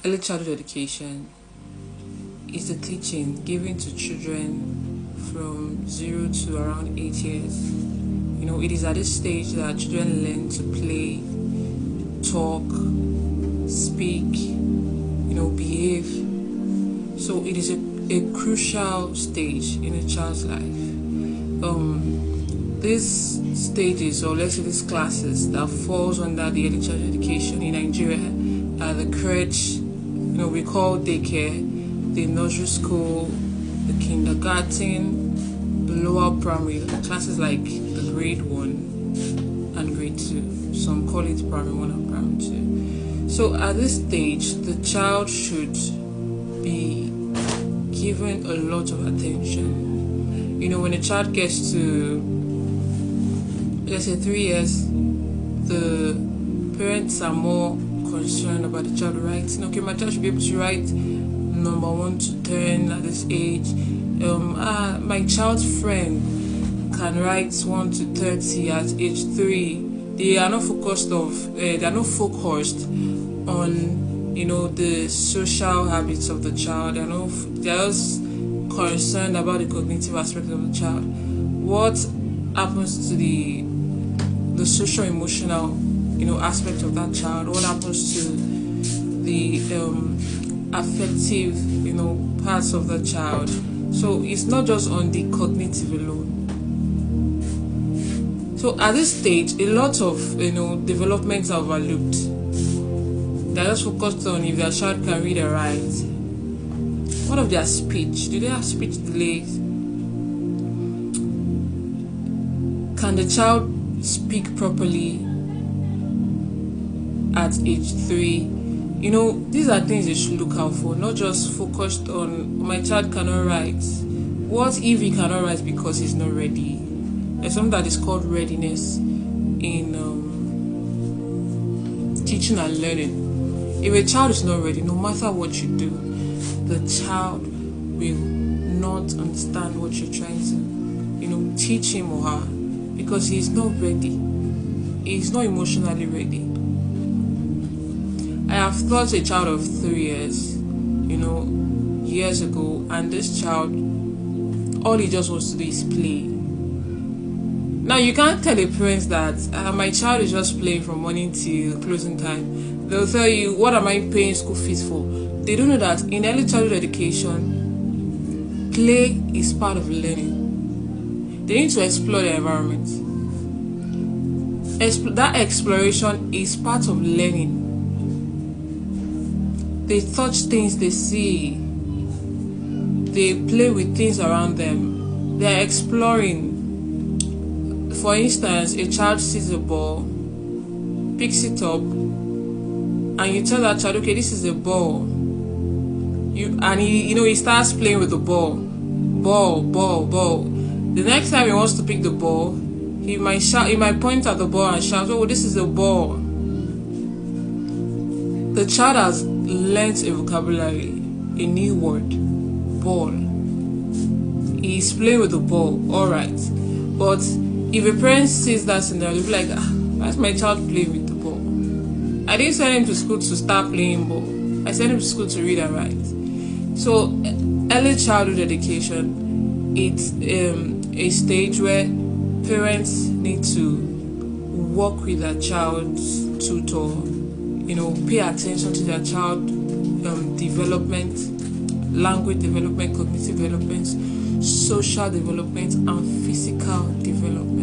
Early childhood education is the teaching given to children from 0 to around 8 years. It is at this stage that children learn to play, talk, speak, behave. So it is a crucial stage in a child's life. These stages, or let's say these classes that falls under the early childhood education in Nigeria are the crèche, we call daycare, the nursery school, the kindergarten, the lower primary, classes like the grade 1 and grade 2. Some call it primary 1 and primary 2. So at this stage, the child should be given a lot of attention. When a child gets to, let's say, 3 years, the parents are more concerned about the child writing. Okay, my child should be able to write number 1 to 10 at this age. My child's friend can write 1 to 30 at age 3. They are not focused on the social habits of the child. They are just concerned about the cognitive aspect of the child. What happens to the social emotional aspect of that child? What happens to the affective parts of the child? So it's not just on the cognitive alone. So at this stage, a lot of developments are overlooked. They're just focused on if their child can read and write. What of their speech? Do they have speech delays? Can the child speak properly at age 3? These are things you should look out for, not just focused on my child cannot write. What if he cannot write because he's not ready? There's something that is called readiness in teaching and learning. If a child is not ready, no matter what you do, the child will not understand what you're trying to teach him or her, because he's not ready. He's not emotionally ready. I have taught a child of 3 years, years ago, and this child, all he just wants to do is play. Now, you can't tell a parent that my child is just playing from morning till closing time. They'll tell you, what am I paying school fees for? They don't know that in early childhood education, play is part of learning. They need to explore the environment. That exploration is part of learning. They touch things they see. They play with things around them. They are exploring. For instance, a child sees a ball, picks it up, and you tell that child, okay, this is a ball. He starts playing with the ball. Ball. The next time he wants to pick the ball, he might point at the ball and shout, oh, this is a ball. The child has learnt a vocabulary, a new word, ball. He's playing with the ball, alright. But if a parent sees that scenario, they'll be like, why is my child playing with the ball? I didn't send him to school to start playing ball. I sent him to school to read and write. So early childhood education, it's a stage where parents need to work with their child's tutor, pay attention to their child development, language development, cognitive development, social development, and physical development.